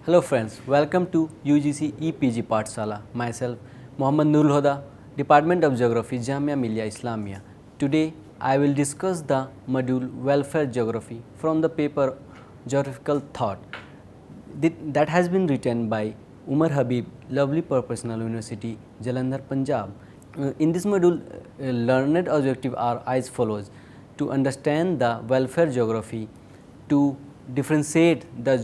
Hello friends, welcome to UGC EPG Pathshala. Myself Mohammad Nurul Huda, Department of Geography, Jamia Millia Islamia. Today I will discuss the module Welfare Geography from the paper Geographical Thought that has been written by Umar Habib, Lovely Professional University, Jalandhar, Punjab. In this module, learned objectives are as follows: to understand the welfare geography, to differentiate the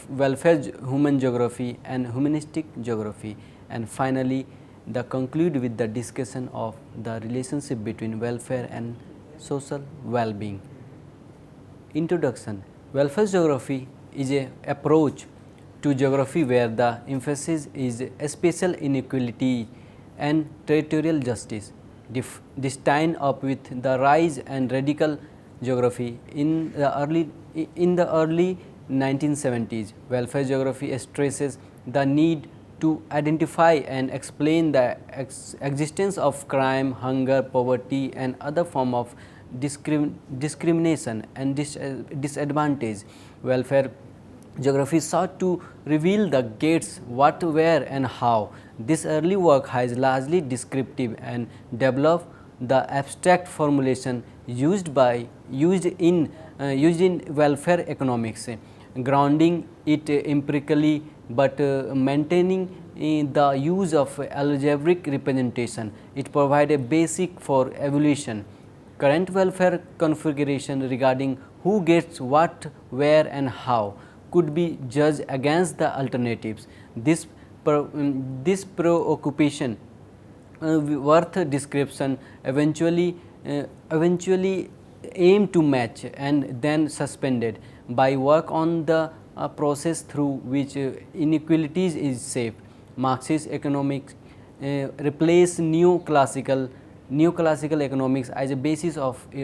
welfare human geography and humanistic geography, and finally the conclude with the discussion of the relationship between welfare and social well-being. Introduction: welfare geography is a approach to geography where the emphasis is spatial inequality and territorial justice. This tied up with the rise and radical geography in the early 1970s. Welfare geography stresses the need to identify and explain the existence of crime, hunger, poverty and other form of discrimination and disadvantage. Welfare geography sought to reveal the gates, what, where and how. This early work has largely descriptive and developed the abstract formulation used in welfare economics, grounding it empirically but maintaining the use of algebraic representation. It provides a basic for evolution. Current welfare configuration regarding who gets what, where and how could be judged against the alternatives. This preoccupation worth description eventually aim to match and then suspended by work on the process through which inequalities is shaped. Marxist economics replace neoclassical economics as a basis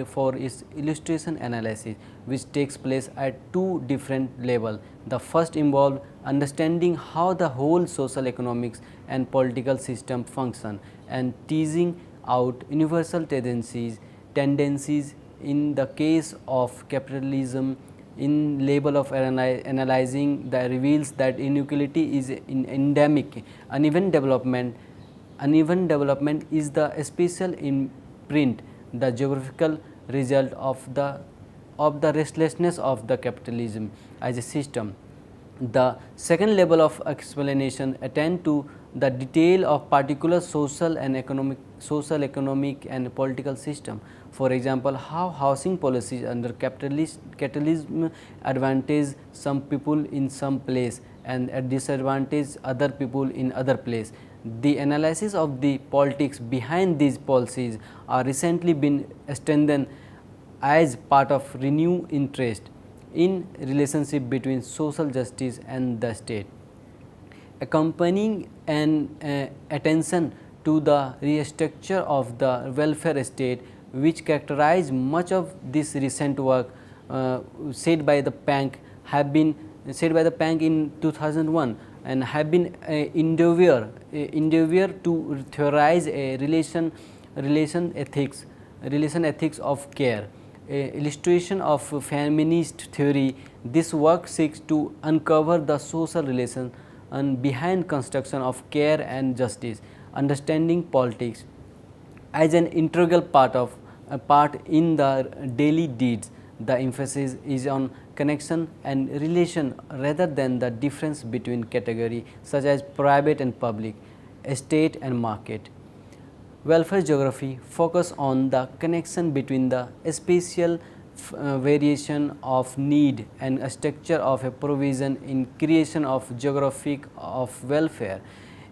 for its illustration analysis, which takes place at two different levels. The first involves understanding how the whole social, economics and political system function and teasing out universal tendencies. In the case of capitalism, in label of analyzing that reveals that inequality is endemic. Uneven development is the spatial imprint, the geographical result of the restlessness of the capitalism as a system. The second level of explanation attend to the detail of particular social, economic and political system. For example, how housing policies under capitalism advantage some people in some place and disadvantage other people in other place. The analysis of the politics behind these policies are recently been strengthened as part of renewed interest in relationship between social justice and the state. Accompanying an attention to the restructure of the welfare state, which characterize much of this recent work said by the Pank in 2001 and have been endeavor to theorize a relation ethics of care. Illustration of feminist theory, this work seeks to uncover the social relation and behind construction of care and justice. Understanding politics as an integral part in the daily deeds. The emphasis is on connection and relation rather than the difference between categories such as private and public, state and market. Welfare geography focus on the connection between the spatial variation of need and a structure of a provision in creation of geographic of welfare.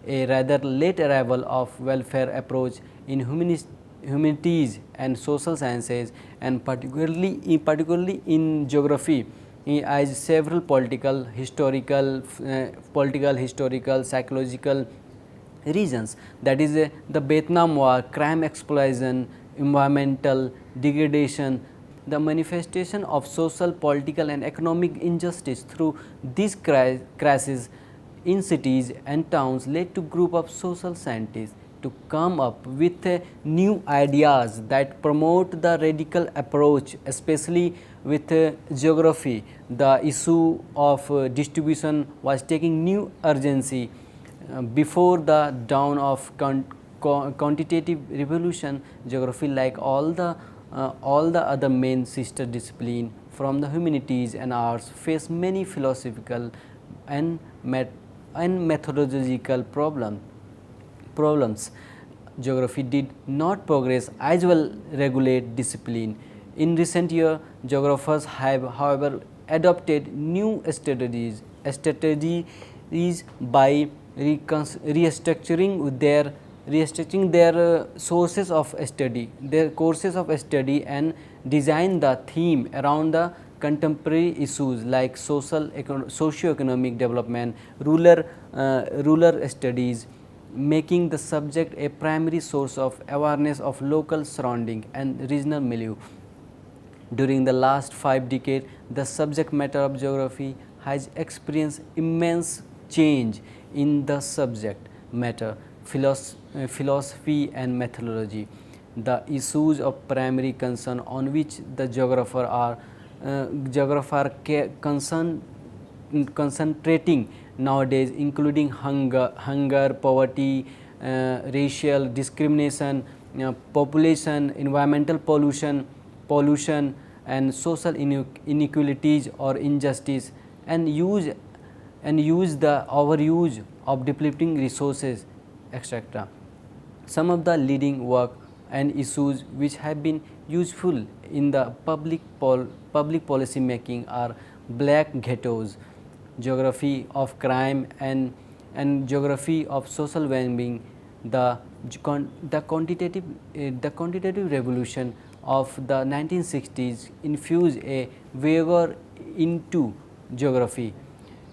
A rather late arrival of welfare approach in humanities and social sciences and particularly in geography as several political, historical, psychological reasons, that is the Vietnam War, crime explosion, environmental degradation. The manifestation of social, political and economic injustice through these crises in cities and towns led to group of social scientists to come up with new ideas that promote the radical approach, especially with geography. The issue of distribution was taking new urgency. Before the dawn of quantitative revolution, geography, like all the other main sister discipline from the humanities and arts, face many philosophical and methodological problems. Geography did not progress as well regulate discipline. In recent years, geographers have, however, adopted new strategies by restructuring their sources of study, their courses of study, and design the theme around the contemporary issues like socio-economic development, rural studies, making the subject a primary source of awareness of local surrounding and regional milieu. During the last 5 decades, the subject matter of geography has experienced immense change in the subject matter, philosophy and methodology. The issues of primary concern on which the geographer are concentrating nowadays, including hunger, poverty, racial discrimination, population, environmental pollution, and social inequalities or injustice, and use the overuse of depleting resources, etc. Some of the leading work and issues which have been useful in the public policy making are black ghettos, geography of crime, and geography of social well-being. The quantitative revolution of the 1960s infused a vigor into geography,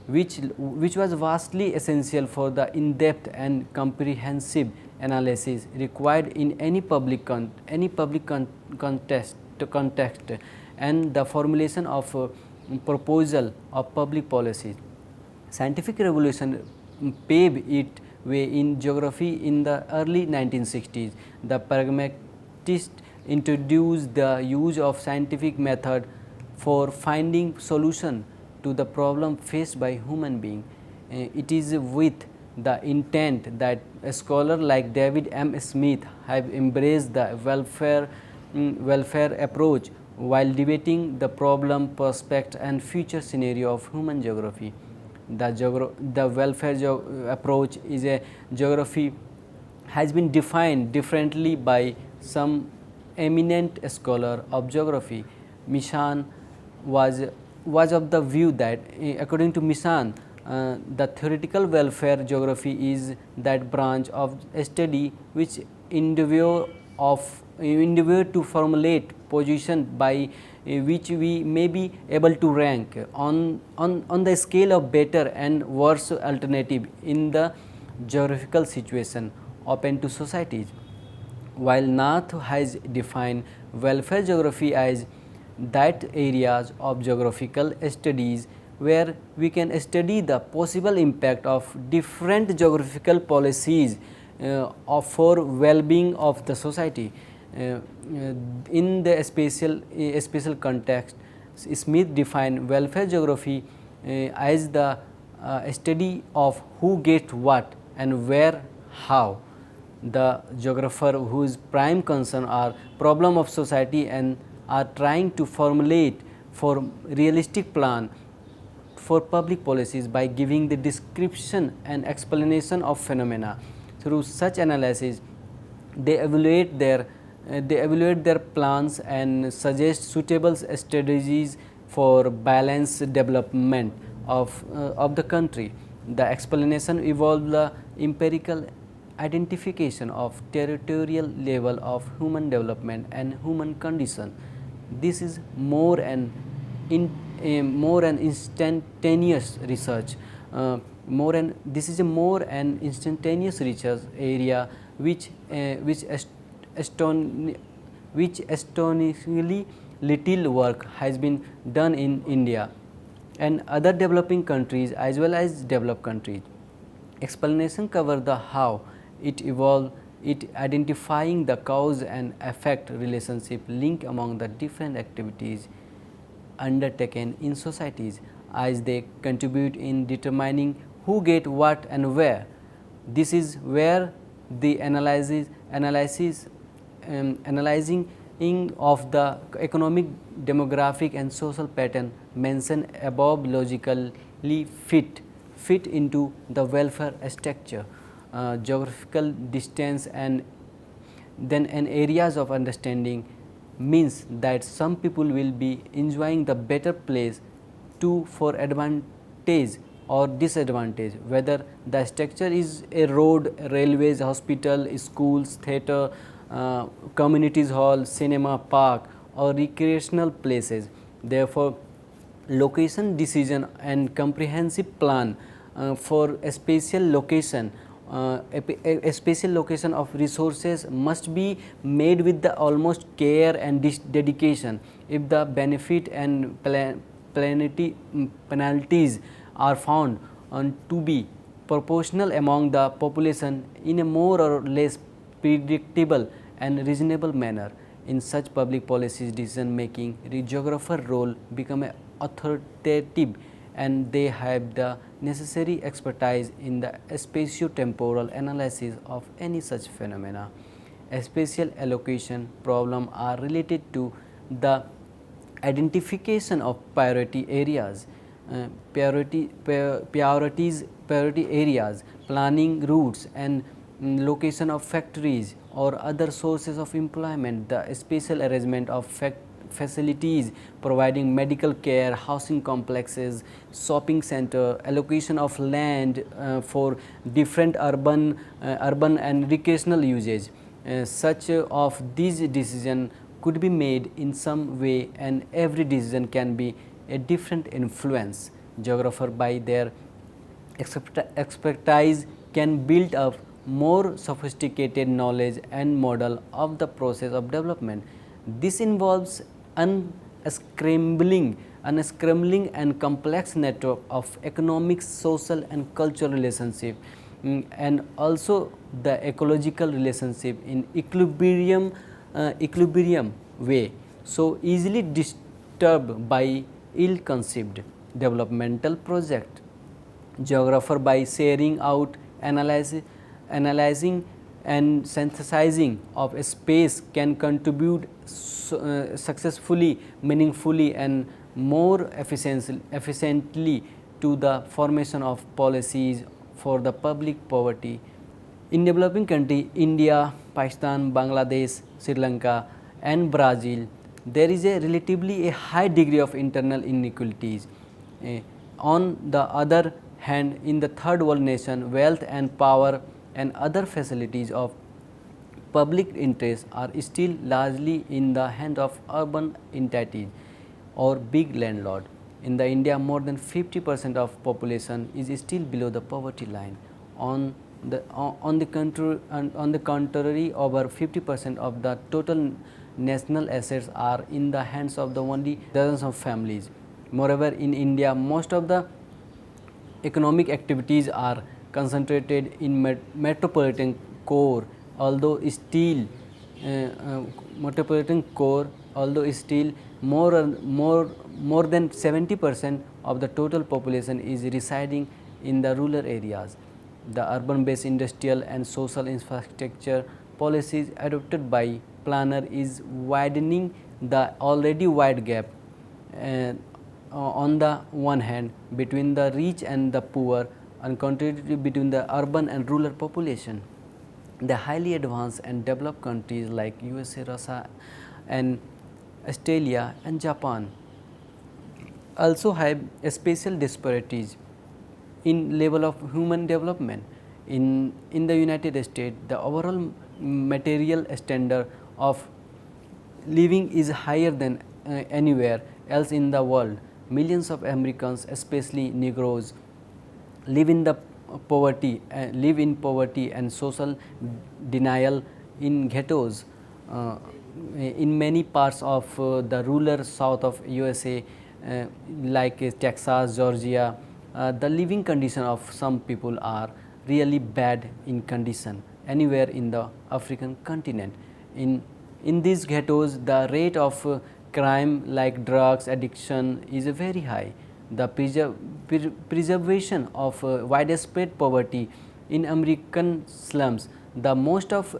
which was vastly essential for the in-depth and comprehensive analysis required in any public context, and the formulation of proposal of public policies. Scientific revolution paved its way in geography in the early 1960s. The pragmatists introduced the use of scientific method for finding solution to the problem faced by human being. It is with the intent that a scholar like David M. Smith have embraced the welfare approach while debating the problem, prospect, and future scenario of human geography. The welfare approach is a geography has been defined differently by some eminent scholar of geography. Mishan was of the view that, according to Mishan, the theoretical welfare geography is that branch of study which endeavor to formulate position by which we may be able to rank on the scale of better and worse alternative in the geographical situation open to societies. While Nath has defined welfare geography as that areas of geographical studies where we can study the possible impact of different geographical policies for well-being of the society. In the special context, Smith defined welfare geography as the study of who gets what and where, how. The geographer whose prime concern are problem of society and are trying to formulate for realistic plan for public policies by giving the description and explanation of phenomena. Through such analysis, they evaluate their plans and suggest suitable strategies for balanced development of the country. The explanation involves the empirical identification of territorial level of human development and human condition. This is more an instantaneous research. This is a more an instantaneous research area which astonishingly little work has been done in India and other developing countries as well as developed countries. Explanation cover the how it evolved it identifying the cause and effect relationship link among the different activities undertaken in societies as they contribute in determining who get what and where. This is where the analyzing of the economic, demographic and social pattern mentioned above logically fit into the welfare structure, geographical distance and then an areas of understanding means that some people will be enjoying the better place to for advantage or disadvantage, whether the structure is a road, railways, hospital, schools, theatre, communities hall, cinema, park or recreational places. Therefore, location decision and comprehensive plan for a spatial location a spatial location of resources must be made with the almost care and dedication. If the benefit and penalties are found to be proportional among the population in a more or less predictable and reasonable manner, in such public policies decision making, the geographer role become authoritative and they have the necessary expertise in the spatio-temporal analysis of any such phenomena. A spatial allocation problem are related to the identification of priority areas, priority areas, planning routes and location of factories or other sources of employment, the spatial arrangement of facilities providing medical care, housing complexes, shopping center, allocation of land for different urban and recreational usage. Such of these decision could be made in some way and every decision can be a different influence. Geographer by their expertise can build up more sophisticated knowledge and model of the process of development. This involves unscrambling and complex network of economic, social and cultural relationship and also the ecological relationship in equilibrium way, so easily disturbed by ill-conceived developmental project. Geographer by sharing out, analyzing and synthesizing of a space can contribute successfully, meaningfully and more efficiently to the formation of policies for the public poverty. In developing country India, Pakistan, Bangladesh, Sri Lanka and Brazil, there is a relatively a high degree of internal inequalities. On the other hand, in the third world nation, wealth and power and other facilities of public interest are still largely in the hand of urban entities or big landlord. In the India, more than 50% of population is still below the poverty line. On the contrary, over 50% of the total national assets are in the hands of the only dozens of families. Moreover, in India, most of the economic activities are concentrated in metropolitan core, although still more than 70% of the total population is residing in the rural areas. The urban based industrial and social infrastructure policies adopted by planner is widening the already wide gap on the one hand between the rich and the poor and contrary between the urban and rural population. The highly advanced and developed countries like USA, Russia and Australia and Japan also have spatial disparities in level of human development. In the United States, the overall material standard of living is higher than anywhere else in the world. Millions of Americans, especially Negroes, live in poverty and social denial in ghettos. In many parts of the rural south of USA, like Texas, Georgia, the living condition of some people are really bad in condition. anywhere in the African continent. In, in these ghettos, the rate of crime like drugs addiction is very high. The preservation of widespread poverty in American slums, the most of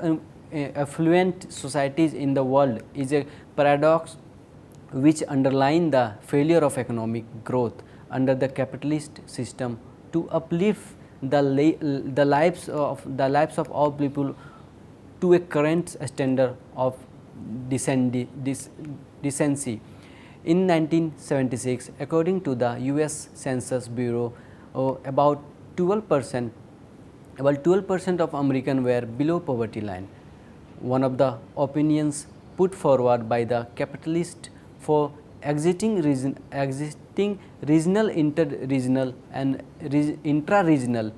affluent societies in the world, is a paradox which underline the failure of economic growth under the capitalist system to uplift the lives of all people to a current standard of decency. In 1976, according to the US Census Bureau, about 12% about 12% of Americans were below poverty line. One of the opinions put forward by the capitalist for exiting regional, inter-regional and intra-regional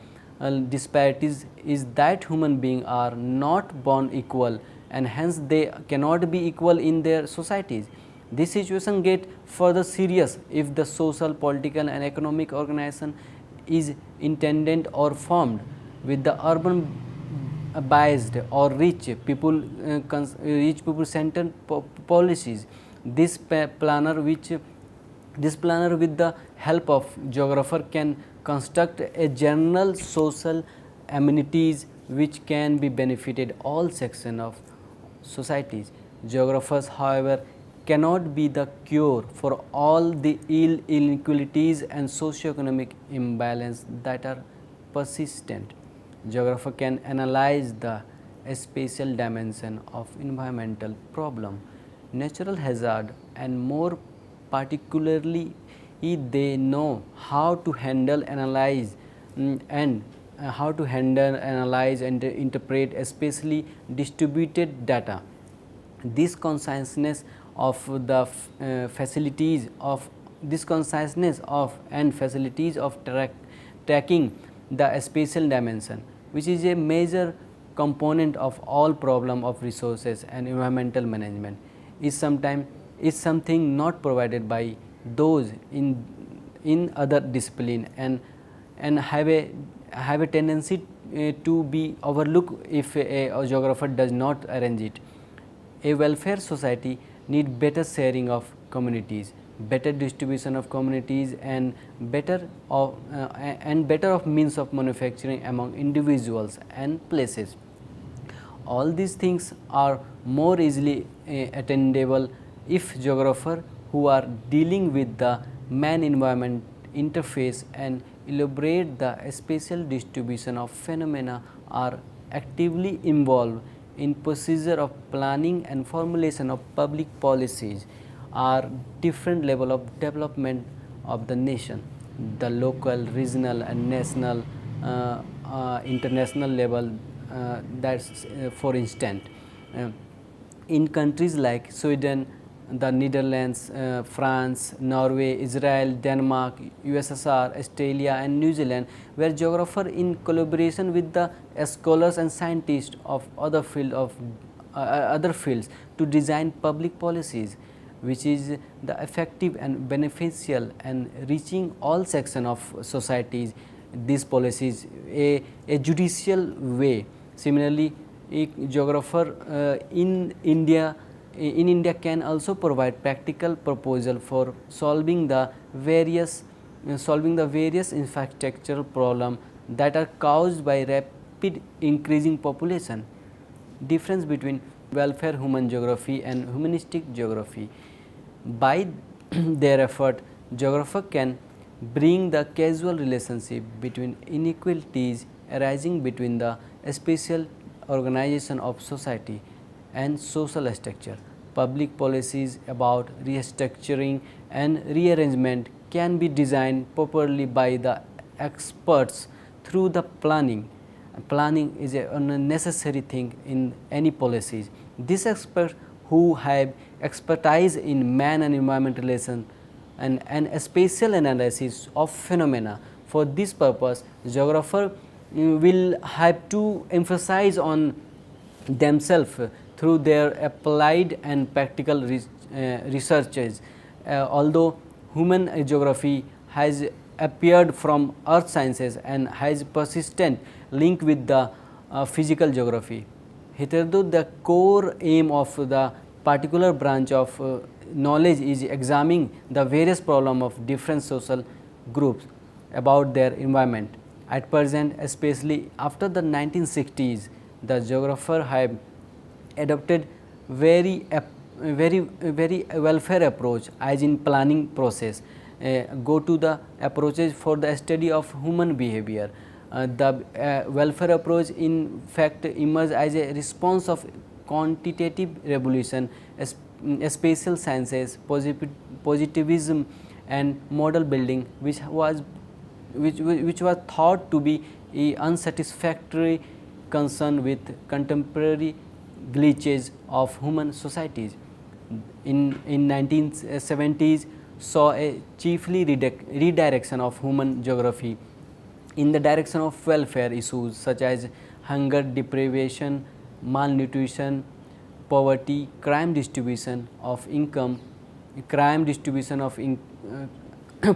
disparities is that human beings are not born equal, and hence they cannot be equal in their societies. This situation get further serious if the social, political and economic organization is intended or formed with the urban biased or rich people centered policies. This planner with the help of geographer can construct a general social amenities which can be benefited all sections of societies. Geographers, however, cannot be the cure for all the inequalities and socio-economic imbalance that are persistent. Geographer can analyze the spatial dimension of environmental problem, natural hazard, and more particularly they know how to handle, analyze and analyze and interpret spatially distributed data. This consciousness of the facilities of tracking the spatial dimension, which is a major component of all problem of resources and environmental management, is something not provided by those in other discipline and have a tendency to be overlooked if a geographer does not arrange it. A welfare society need better sharing of communities, better distribution of communities, and better of means of manufacturing among individuals and places. All these things are more easily attainable if geographers who are dealing with the man-environment interface and elaborate the spatial distribution of phenomena are actively involved in procedure of planning and formulation of public policies are different level of development of the nation, the local, regional and national, international level. That's for instance, in countries like Sweden, the Netherlands, France, Norway, Israel, Denmark, USSR, Australia and New Zealand, where geographers in collaboration with the scholars and scientists of other fields to design public policies which is the effective and beneficial and reaching all sections of societies. These policies a judicial way. Similarly, a geographer in India can also provide practical proposal for solving the various infrastructural problems that are caused by rapid increasing population. Difference between welfare human geography and humanistic geography. By their effort, geographer can bring the causal relationship between inequalities arising between the spatial organization of society and social structure. Public policies about restructuring and rearrangement can be designed properly by the experts through the planning. Planning is a necessary thing in any policies. These experts who have expertise in man and environment relation and a spatial analysis of phenomena. For this purpose, geographer will have to emphasize on themselves through their applied and practical researches. Although human geography has appeared from earth sciences and has persistent link with the physical geography. Hitherto, the core aim of the particular branch of knowledge is examining the various problems of different social groups about their environment. At present, especially after the 1960s, the geographer have adopted very welfare approach as in planning process, go to the approaches for the study of human behavior. The welfare approach in fact emerged as a response of quantitative revolution, spatial sciences, positivism and model building, which was thought to be a unsatisfactory concern with contemporary glitches of human societies. In 1970s saw a chiefly redirection of human geography in the direction of welfare issues such as hunger, deprivation, malnutrition, poverty, crime distribution of income,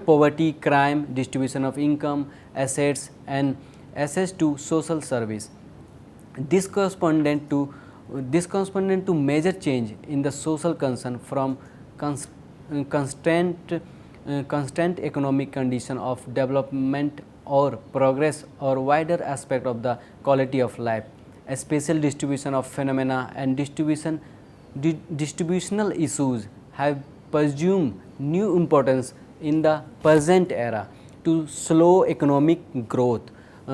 poverty, crime, distribution of income, assets and access to social service. This correspondent to major change in the social concern from constant economic condition of development or progress or wider aspect of the quality of life. A spatial distribution of phenomena and distributional issues have presumed new importance in the present era to slow economic growth.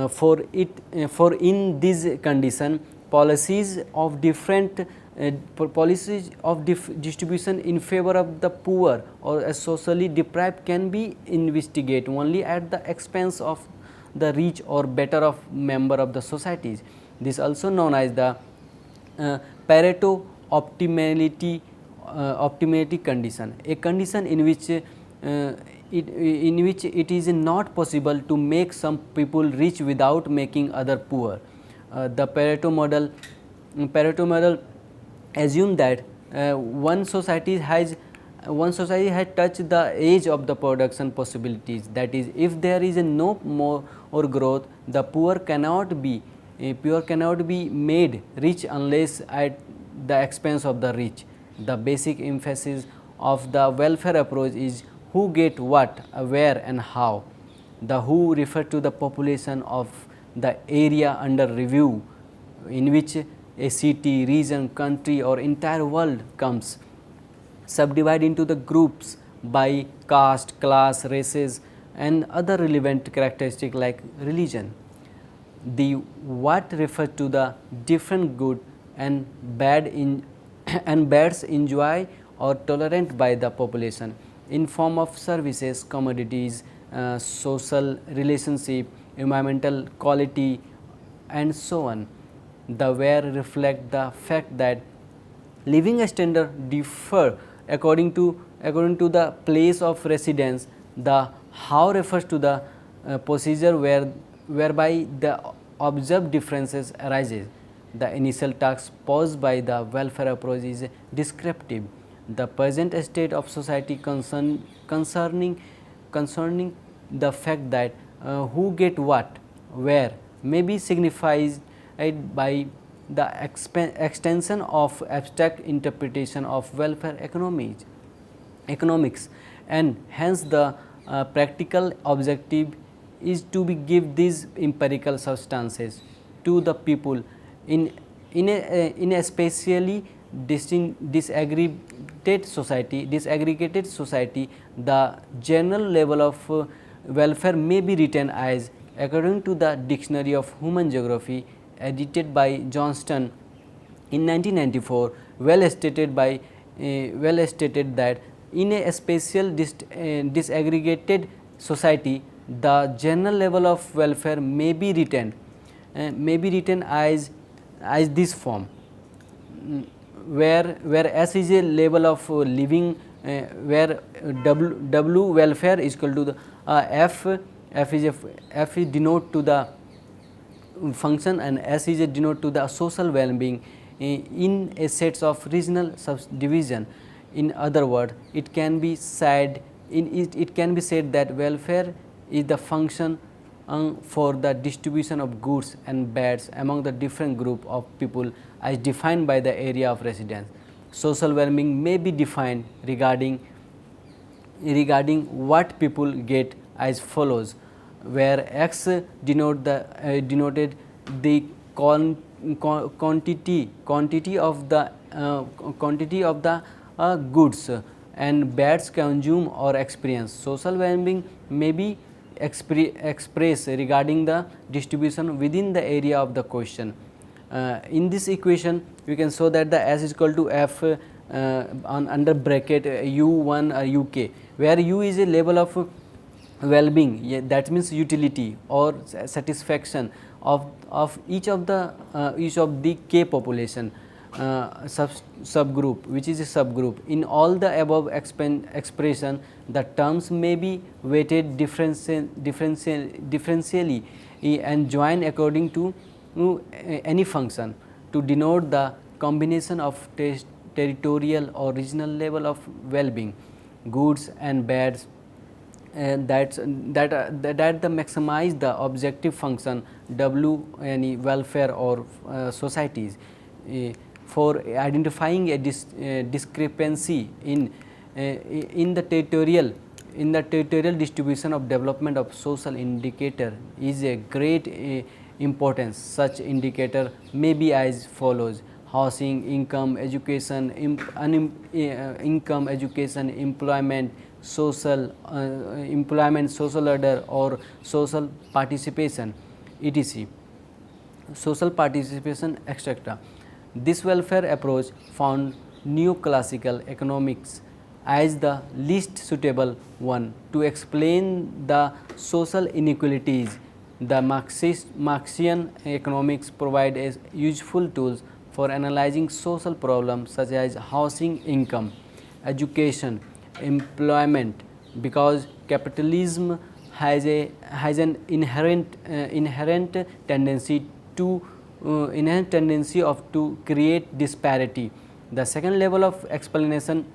For in this condition, policies of distribution in favor of the poor or socially deprived can be investigated only at the expense of the rich or better off member of the societies. This also known as the Pareto optimality condition, a condition in which it is not possible to make some people rich without making other poor. The Pareto model assume that one society has touched the edge of the production possibilities. That is, if there is no more or growth, the poor cannot be made rich unless at the expense of the rich. The basic emphasis of the welfare approach is who get what, where and how. The who refer to the population of the area under review, in which a city, region, country or entire world comes, subdivided into the groups by caste, class, races and other relevant characteristics like religion. The what refers to the different good and bad and bads enjoy or tolerant by the population in form of services, commodities, social relationship, environmental quality and so on. The where reflect the fact that living standard differ according to the place of residence. The how refers to the procedure whereby the observed differences arises. The initial task posed by the welfare approach is descriptive. The present state of society concerning the fact that who get what, where may be signified by the extension of abstract interpretation of welfare economics, and hence the practical objective is to be give these empirical substances to the people in a spatially disaggregated society. The general level of welfare may be written as, according to the Dictionary of Human Geography edited by Johnston in 1994, well stated that in a spatial disaggregated society, the general level of welfare may be written as this form, where S is a level of living, where W welfare is equal to the F is denote to the function and S is a denote to the social well-being in a sets of regional subdivision. In other words, it can be said that welfare is the function for the distribution of goods and bads among the different group of people as defined by the area of residence. Social well-being may be defined regarding what people get as follows, where X denoted the quantity of the goods and bads consumed or experienced. Social well-being may be expressed regarding the distribution within the area of the question. In this equation, we can show that the S is equal to F on under bracket U1 or UK, where U is a level of well-being, that means utility or satisfaction of each of the K population subgroup, which is a subgroup. In all the above expression, the terms may be weighted differentially and joined according to any function to denote the combination of territorial or regional level of well-being, goods and bads, and that the maximize the objective function W any welfare or societies. For identifying a discrepancy in the territorial distribution of development of social indicator is a great importance. Such indicator may be as follows: housing, income, education, income, education, employment, social order or social participation, etc. Social participation, etc. This welfare approach found neoclassical economics as the least suitable one to explain the social inequalities. The Marxian economics provide as useful tools for analyzing social problems such as housing, income, education, employment, because capitalism has an inherent tendency to create disparity. The second level of explanation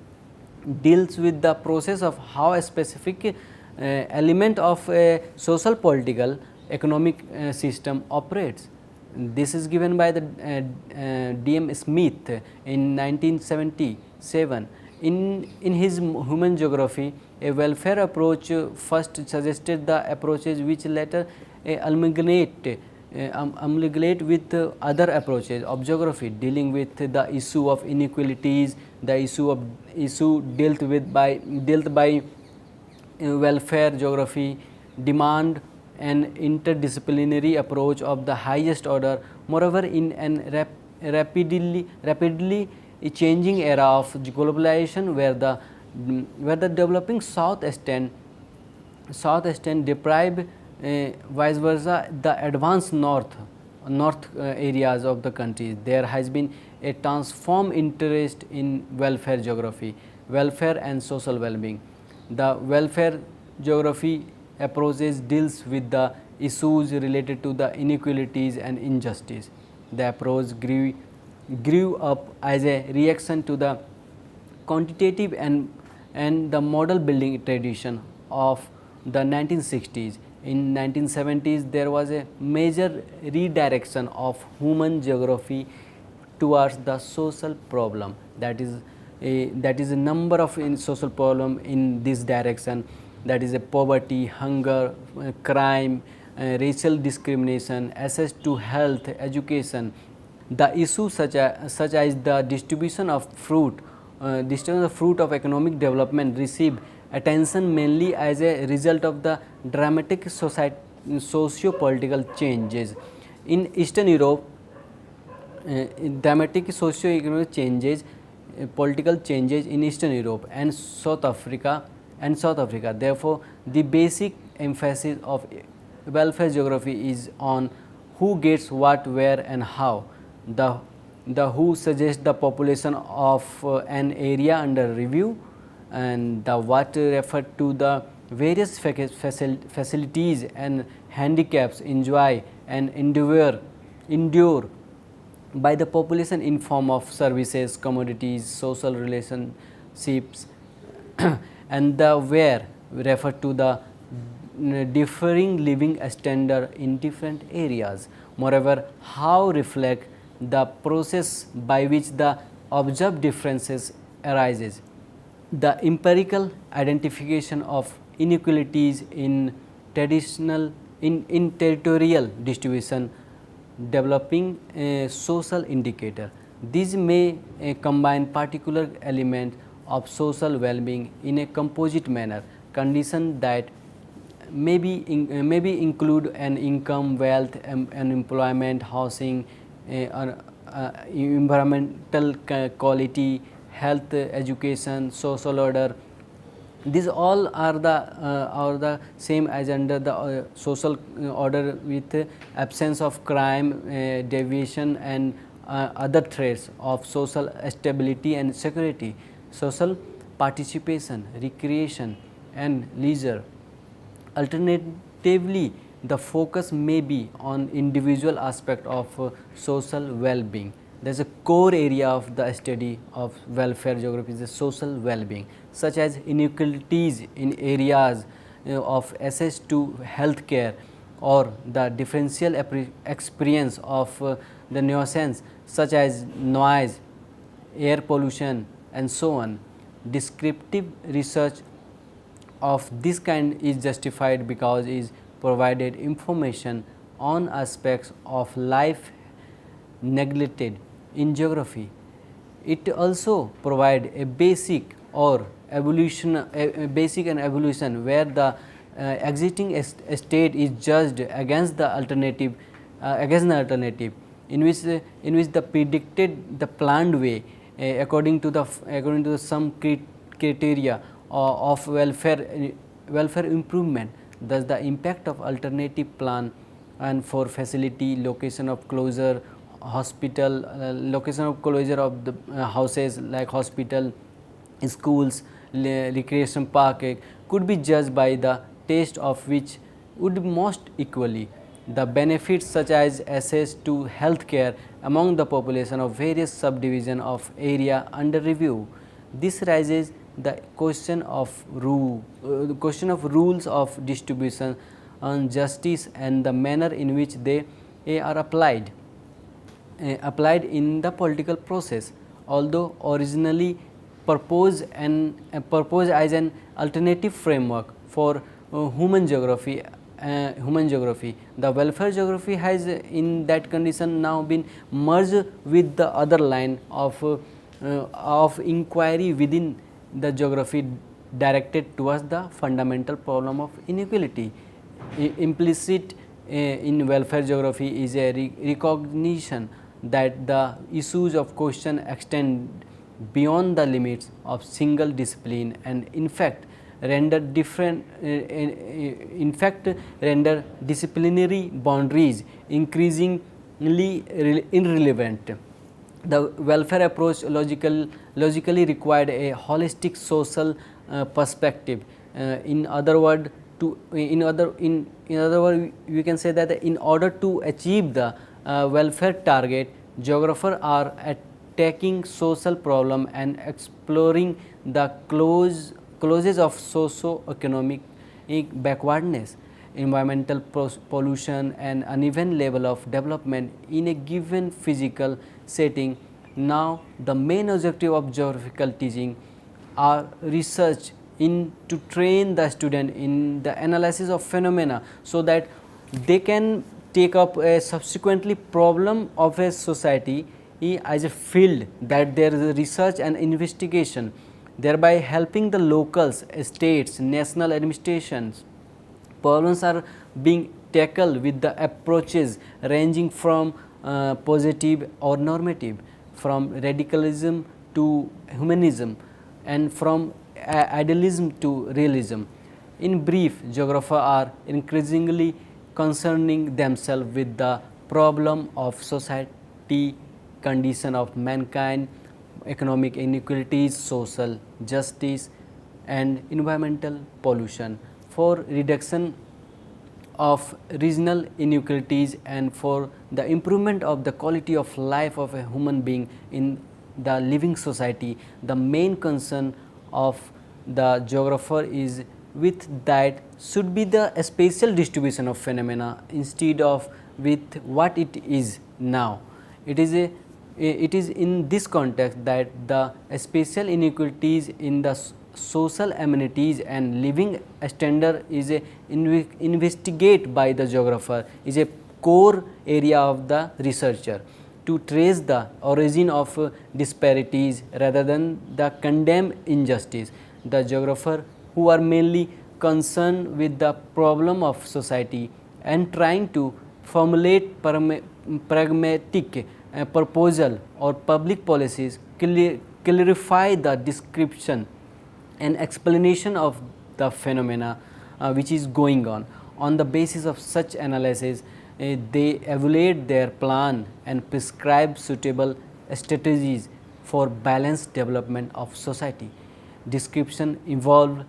deals with the process of how a specific element of a social political economic system operates. This is given by the D.M. Smith in 1977. In his Human Geography, a welfare approach first suggested the approaches which later amalgamate with other approaches of geography dealing with the issue of inequalities, the issue dealt by welfare geography, demand an interdisciplinary approach of the highest order. Moreover, in an rapidly changing era of globalization, where the developing South extend deprive vice versa the advanced north areas of the country, there has been a transformed interest in welfare geography, welfare and social well-being. The welfare geography approaches deals with the issues related to the inequalities and injustice. The approach grew up as a reaction to the quantitative and the model building tradition of the 1960s. In 1970s, there was a major redirection of human geography towards the social problem. That is a number of social problem in this direction, that is a poverty, hunger, crime, racial discrimination, access to health, education. The issues such as the distribution of fruit of economic development receive attention mainly as a result of the dramatic socio-political changes in Eastern Europe. Dramatic socio-economic changes, political changes in Eastern Europe and South Africa. Therefore, the basic emphasis of welfare geography is on who gets what, where and how. The who suggests the population of an area under review, and the what refer to the various facilities and handicaps enjoy and endure by the population in form of services, commodities, social relationships and the where refer to the differing living standard in different areas. Moreover, how reflect the process by which the observed differences arises. The empirical identification of inequalities in territorial distribution, developing a social indicator. These may combine particular elements of social well-being in a composite manner, condition that maybe include an income, wealth, and employment, housing, environmental quality, health, education, social order. These all are the same as under the social order, with absence of crime, deviation, and other threats of social stability and security, social participation, recreation, and leisure. Alternatively, the focus may be on individual aspect of social well-being. There is a core area of the study of welfare geography is the social well-being, such as inequalities in areas of access to health care, or the differential experience of the nuisance such as noise, air pollution, and so on. Descriptive research of this kind is justified because it provided information on aspects of life neglected in geography. It also provide a basic or evolution, a basic and evolution where the existing state is judged against the alternative, in which the predicted the planned way according to the some criteria of welfare improvement. Thus, the impact of alternative plan and for facility, location of closure, hospital, location of closure of the houses like hospital, schools, recreation park, could be judged by the taste of which would be most equally. The benefits such as access to health care among the population of various subdivision of area under review. This raises the question of rules of distribution on justice and the manner in which they are applied in the political process. Although originally proposed as an alternative framework for human geography, the welfare geography has in that condition now been merged with the other line of inquiry within the geography directed towards the fundamental problem of inequality. Implicit in welfare geography is a recognition that the issues of question extend beyond the limits of single discipline, and in fact render disciplinary boundaries increasingly irrelevant. The welfare approach logically required a holistic social perspective. In other words, we can say that in order to achieve the welfare target, geographers are attacking social problem and exploring the causes of socio-economic backwardness, environmental pollution, and uneven level of development in a given physical setting. Now, the main objective of geographical teaching are research in to train the student in the analysis of phenomena, so that they can take up a subsequently problem of a society as a field, that there is a research and investigation, thereby helping the locals, states, national administrations. Problems are being tackled with the approaches ranging from positive or normative, from radicalism to humanism, and from idealism to realism. In brief, geographers are increasingly concerning themselves with the problem of society, condition of mankind, economic inequalities, social justice, and environmental pollution, for reduction of regional inequalities and for the improvement of the quality of life of a human being in the living society. The main concern of the geographer is with that should be the spatial distribution of phenomena instead of with what it is now. It is in this context that the spatial inequalities in the social amenities and living standard is a investigate by the geographer is a core area of the researcher to trace the origin of disparities rather than the condemn injustice. The geographer who are mainly concerned with the problem of society and trying to formulate pragmatic proposal or public policies clarify the description and explanation of the phenomena which is going on. On the basis of such analysis, they evaluate their plan and prescribe suitable strategies for balanced development of society. Description involve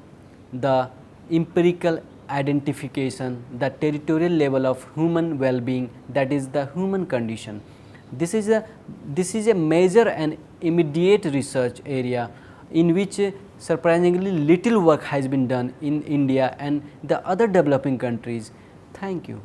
the empirical identification, the territorial level of human well-being, that is the human condition. This is a major and immediate research area in which surprisingly little work has been done in India and the other developing countries. Thank you.